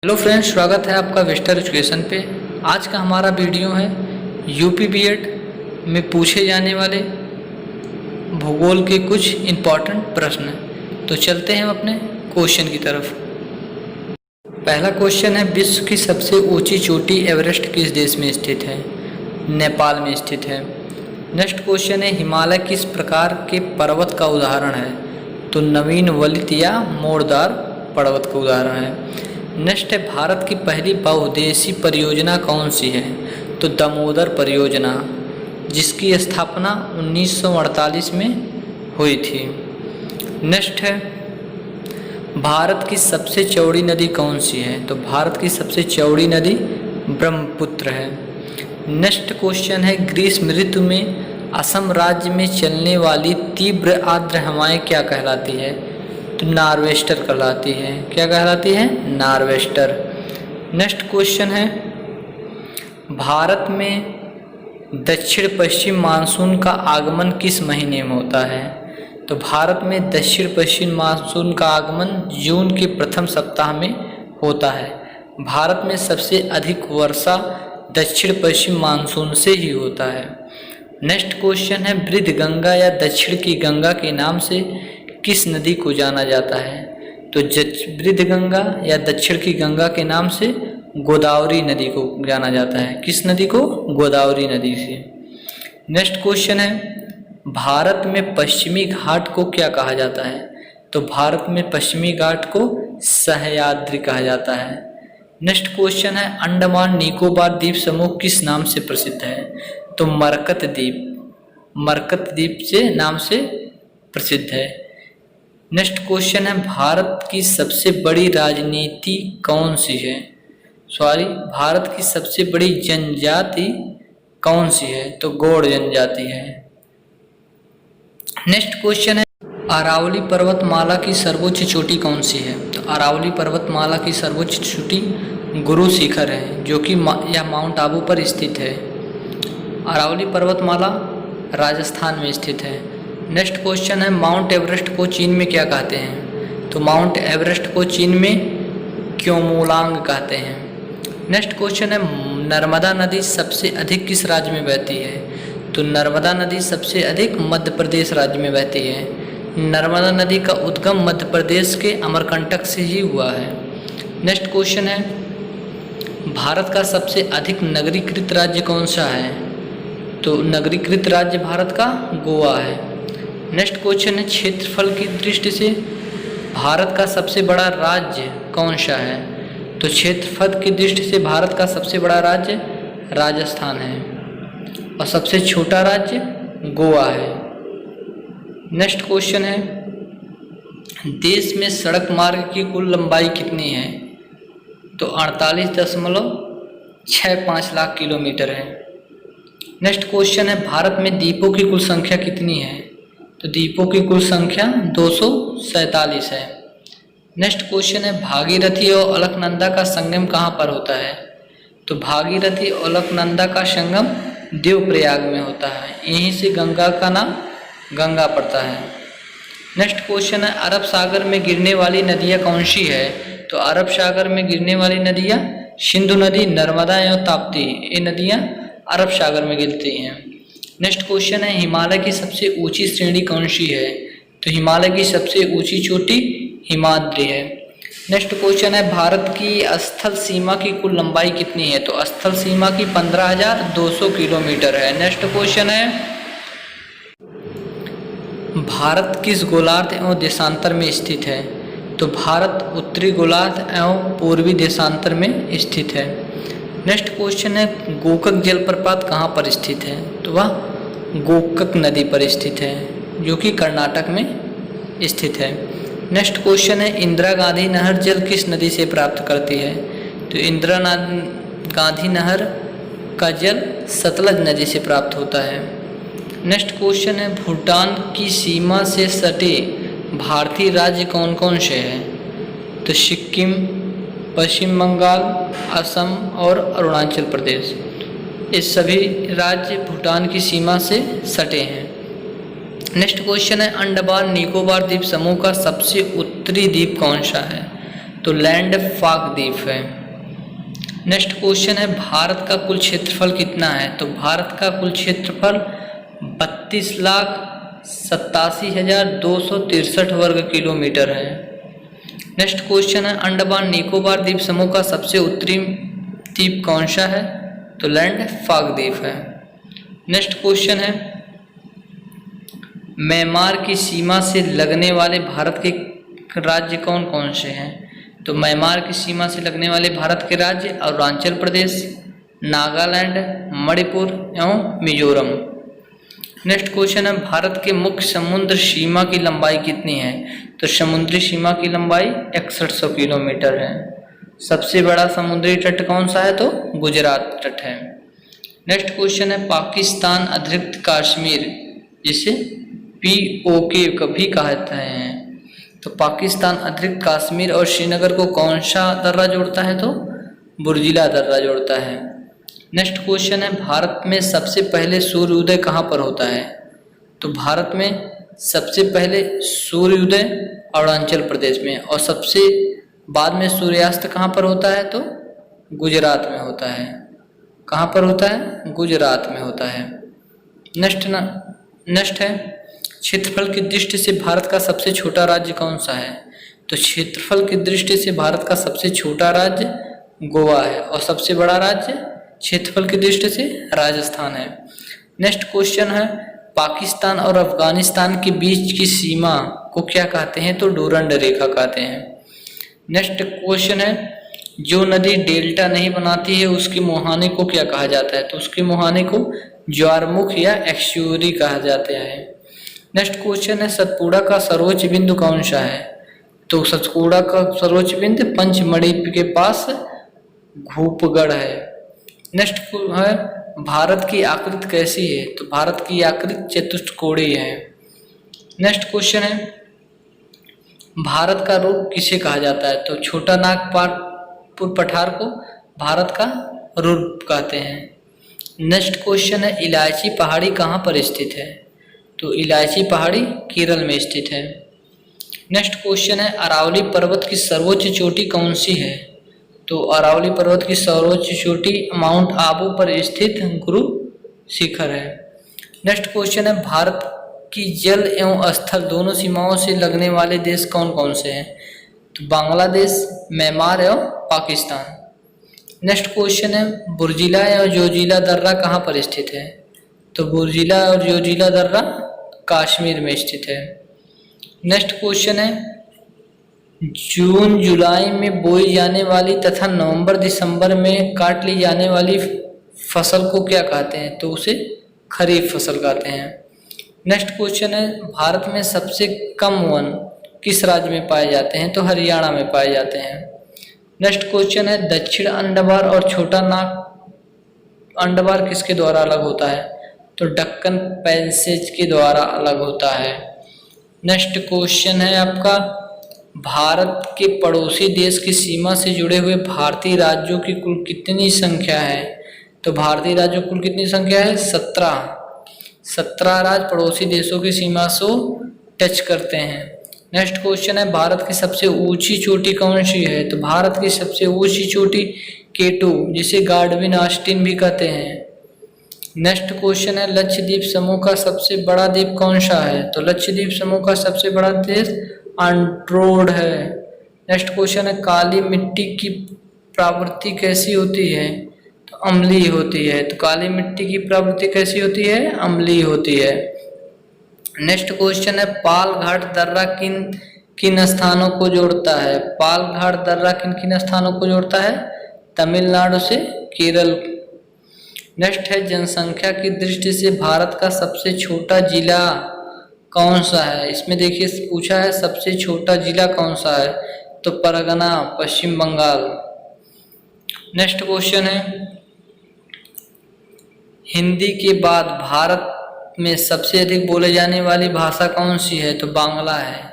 Hello friends, स्वागत है आपका वेस्टर एजुकेशन पे। आज का हमारा वीडियो है यूपी बीएड में पूछे जाने वाले भूगोल के कुछ इम्पॉर्टेंट प्रश्न। तो चलते हैं अपने क्वेश्चन की तरफ। पहला क्वेश्चन है, विश्व की सबसे ऊंची चोटी एवरेस्ट किस देश में स्थित है? नेपाल में स्थित है। नेक्स्ट क्वेश्चन है, हिमालय किस प्रकार के पर्वत का उदाहरण है? तो नवीन वलित या मोड़दार पर्वत का उदाहरण है। नेक्स्ट है, भारत की पहली बहुउद्देशीय परियोजना कौन सी है? तो दामोदर परियोजना, जिसकी स्थापना 1948 में हुई थी। नेक्स्ट है, भारत की सबसे चौड़ी नदी कौन सी है? तो भारत की सबसे चौड़ी नदी ब्रह्मपुत्र है। नेक्स्ट क्वेश्चन है, ग्रीष्म ऋतु में असम राज्य में चलने वाली तीव्र आर्द्र हवाएं क्या कहलाती है? तो नॉर्वेस्टर कहलाती है। क्या कहलाती है? नॉर्वेस्टर। नेक्स्ट क्वेश्चन है, भारत में दक्षिण पश्चिम मानसून का आगमन किस महीने में होता है? तो भारत में दक्षिण पश्चिम मानसून का आगमन जून के प्रथम सप्ताह में होता है। भारत में सबसे अधिक वर्षा दक्षिण पश्चिम मानसून से ही होता है। नेक्स्ट क्वेश्चन है, वृद्ध गंगा या दक्षिण की गंगा के नाम से किस नदी को जाना जाता है? तो वृद्ध गंगा या दक्षिण की गंगा के नाम से गोदावरी नदी को जाना जाता है। किस नदी को? गोदावरी नदी से। नेक्स्ट क्वेश्चन है, भारत में पश्चिमी घाट को क्या कहा जाता है? तो भारत में पश्चिमी घाट को सह्याद्री कहा जाता है। नेक्स्ट क्वेश्चन है, अंडमान निकोबार द्वीप समूह किस नाम से प्रसिद्ध है? तो मरकत द्वीप, मरकत द्वीप से नाम से प्रसिद्ध है। नेक्स्ट क्वेश्चन है, भारत की सबसे बड़ी राजनीति कौन सी है? भारत की सबसे बड़ी जनजाति कौन सी है? तो गौड़ जनजाति है। नेक्स्ट क्वेश्चन है, अरावली पर्वतमाला की सर्वोच्च चोटी कौन सी है? तो अरावली पर्वतमाला की सर्वोच्च चोटी गुरु शिखर है, जो कि यह माउंट आबू पर स्थित है। अरावली पर्वतमाला राजस्थान में स्थित है। नेक्स्ट क्वेश्चन है, माउंट एवरेस्ट को चीन में क्या कहते हैं? तो माउंट एवरेस्ट को चीन में क्योमोलांग कहते हैं। नेक्स्ट क्वेश्चन है, नर्मदा नदी सबसे अधिक किस राज्य में बहती है? तो नर्मदा नदी सबसे अधिक मध्य प्रदेश राज्य में बहती है। नर्मदा नदी का उद्गम मध्य प्रदेश के अमरकंटक से ही हुआ है। नेक्स्ट क्वेश्चन है, भारत का सबसे अधिक नगरीकृत राज्य कौन सा है? तो नगरीकृत राज्य भारत का गोवा है। नेक्स्ट क्वेश्चन है, क्षेत्रफल की दृष्टि से भारत का सबसे बड़ा राज्य कौन सा है? तो क्षेत्रफल की दृष्टि से भारत का सबसे बड़ा राज्य राजस्थान है और सबसे छोटा राज्य गोवा है। नेक्स्ट क्वेश्चन है, देश में सड़क मार्ग की कुल लंबाई कितनी है? तो 48.65 लाख किलोमीटर है। नेक्स्ट क्वेश्चन है, भारत में द्वीपों की कुल संख्या कितनी है? तो द्वीपों की कुल संख्या 247 है। नेक्स्ट क्वेश्चन है, भागीरथी और अलकनंदा का संगम कहाँ पर होता है? तो भागीरथी और अलकनंदा का संगम देवप्रयाग में होता है। यहीं से गंगा का नाम गंगा पड़ता है। नेक्स्ट क्वेश्चन है, अरब सागर में गिरने वाली नदियाँ कौन सी है? तो अरब सागर में गिरने वाली नदियाँ सिंधु नदी, नर्मदा एवं ताप्ती, ये नदियाँ अरब सागर में गिरती हैं। नेक्स्ट क्वेश्चन है, हिमालय की सबसे ऊंची श्रेणी कौन सी है? तो हिमालय की सबसे ऊंची चोटी हिमाद्री है। नेक्स्ट क्वेश्चन है, भारत की स्थल सीमा की कुल लंबाई कितनी है? तो स्थल सीमा की 15,200 किलोमीटर है। नेक्स्ट क्वेश्चन है, भारत किस गोलार्ध एवं देशांतर में स्थित है? तो भारत उत्तरी गोलार्ध एवं पूर्वी देशांतर में स्थित है। नेक्स्ट क्वेश्चन है, गोकक जलप्रपात कहाँ पर स्थित है? तो वह गोकक नदी पर स्थित है, जो कि कर्नाटक में स्थित है। नेक्स्ट क्वेश्चन है, इंदिरा गांधी नहर जल किस नदी से प्राप्त करती है? तो इंदिरा गांधी नहर का जल सतलज नदी से प्राप्त होता है। नेक्स्ट क्वेश्चन है, भूटान की सीमा से सटे भारतीय राज्य कौन कौन से हैं? तो सिक्किम, पश्चिम बंगाल, असम और अरुणाचल प्रदेश, ये सभी राज्य भूटान की सीमा से सटे हैं। नेक्स्ट क्वेश्चन है, अंडमान निकोबार द्वीप समूह का सबसे उत्तरी द्वीप कौन सा है? तो लैंडफॉर्क द्वीप है। नेक्स्ट क्वेश्चन है भारत का कुल क्षेत्रफल कितना है? तो भारत का कुल क्षेत्रफल 32,87,263 वर्ग किलोमीटर है। नेक्स्ट क्वेश्चन है अंडमान निकोबार द्वीप समूह का सबसे उत्तरी द्वीप कौन सा है? तो लैंडफॉर्क द्वीप है। नेक्स्ट क्वेश्चन है म्यांमार की सीमा से लगने वाले भारत के राज्य कौन कौन से हैं? तो म्यांमार की सीमा से लगने वाले भारत के राज्य अरुणाचल प्रदेश, नागालैंड, मणिपुर एवं मिजोरम। नेक्स्ट क्वेश्चन है भारत के मुख्य समुद्र सीमा की लंबाई कितनी है? तो समुद्री सीमा की लंबाई 6100 किलोमीटर है। सबसे बड़ा समुद्री तट कौन सा है? तो गुजरात तट है। नेक्स्ट क्वेश्चन है पाकिस्तान अधिकृत कश्मीर, जिसे POK कभी कहते हैं, तो पाकिस्तान अधिकृत कश्मीर और श्रीनगर को कौन सा दर्रा जोड़ता है? तो बुर्जिला दर्रा जोड़ता है। नेक्स्ट क्वेश्चन है भारत में सबसे पहले सूर्योदय कहाँ पर होता है? तो भारत में सबसे पहले सूर्योदय अरुणाचल प्रदेश में, और सबसे बाद में सूर्यास्त कहाँ पर होता है? तो गुजरात में होता है। कहाँ पर होता है? गुजरात में होता है। नेक्स्ट है क्षेत्रफल की दृष्टि से भारत का सबसे छोटा राज्य कौन सा है? तो क्षेत्रफल की दृष्टि से भारत का सबसे छोटा राज्य गोवा है, और सबसे बड़ा राज्य क्षेत्रफल की दृष्टि से राजस्थान है। नेक्स्ट क्वेश्चन है पाकिस्तान और अफगानिस्तान के बीच की सीमा को क्या कहते हैं? तो डूरंड रेखा कहते हैं। नेक्स्ट क्वेश्चन है जो नदी डेल्टा नहीं बनाती है उसकी मुहाने को क्या कहा जाता है? तो उसकी मुहाने को ज्वारमुख या एक्स्यूरी कहा जाता है। नेक्स्ट क्वेश्चन है सतपुड़ा का सर्वोच्च बिंदु कौन सा है? तो सतपुड़ा का सर्वोच्च बिंदु पंचमढ़ी के पास घूपगढ़ है। नेक्स्ट है भारत की आकृति कैसी है? तो भारत की आकृति चतुष्कोणीय है। नेक्स्ट क्वेश्चन है भारत का रूप किसे कहा जाता है? तो छोटा नागपुर पठार को भारत का रूप कहते हैं। नेक्स्ट क्वेश्चन है इलायची पहाड़ी कहाँ पर स्थित है? तो इलायची पहाड़ी केरल में स्थित है। नेक्स्ट क्वेश्चन है अरावली पर्वत की सर्वोच्च चोटी कौन सी है? तो अरावली पर्वत की सर्वोच्च चोटी माउंट आबू पर स्थित गुरु शिखर है। नेक्स्ट क्वेश्चन है भारत की जल एवं स्थल दोनों सीमाओं से लगने वाले देश कौन कौन से हैं? तो बांग्लादेश, म्यांमार एवं पाकिस्तान। नेक्स्ट क्वेश्चन है बुर्जिला एवं जोजिला दर्रा कहाँ पर स्थित है? तो बुर्जिला और जोजिला दर्रा कश्मीर में स्थित है। नेक्स्ट क्वेश्चन है जून जुलाई में बोई जाने वाली तथा नवंबर दिसंबर में काट ली जाने वाली फसल को क्या कहते हैं? तो उसे खरीफ फसल कहते हैं। नेक्स्ट क्वेश्चन है भारत में सबसे कम वन किस राज्य में पाए जाते हैं? तो हरियाणा में पाए जाते हैं। नेक्स्ट क्वेश्चन है दक्षिण अंडमान और छोटा नाग अंडमान किसके द्वारा अलग होता है? तो डक्कन पैसेज के द्वारा अलग होता है। नेक्स्ट क्वेश्चन है आपका भारत के पड़ोसी देश की सीमा से जुड़े हुए भारतीय राज्यों की कुल कितनी संख्या है? तो भारतीय राज्यों की कुल कितनी संख्या है? 17 राज्य पड़ोसी देशों की सीमा से टच करते हैं। नेक्स्ट क्वेश्चन है भारत की सबसे ऊंची चोटी कौन सी है? तो भारत की सबसे ऊंची चोटी K2 जिसे गार्डविन ऑस्टिन भी कहते हैं। नेक्स्ट क्वेश्चन है लक्षद्वीप समूह का सबसे बड़ा द्वीप कौन सा है? तो लक्षद्वीप समूह का सबसे बड़ा देश एंड्रोड है। नेक्स्ट क्वेश्चन है काली मिट्टी की प्रवृत्ति कैसी होती है? तो अम्लीय होती है। तो काली मिट्टी की प्रवृत्ति कैसी होती है? अम्लीय होती है। नेक्स्ट क्वेश्चन है पाल घाट दर्रा किन किन स्थानों को जोड़ता है? पाल घाट दर्रा किन किन स्थानों को जोड़ता है? तमिलनाडु से केरल। नेक्स्ट है जनसंख्या की दृष्टि से भारत का सबसे छोटा जिला कौन सा है? इसमें देखिए पूछा है सबसे छोटा जिला कौन सा है? तो परगना, पश्चिम बंगाल। नेक्स्ट क्वेश्चन है हिंदी के बाद भारत में सबसे अधिक बोले जाने वाली भाषा कौन सी है? तो बांग्ला है।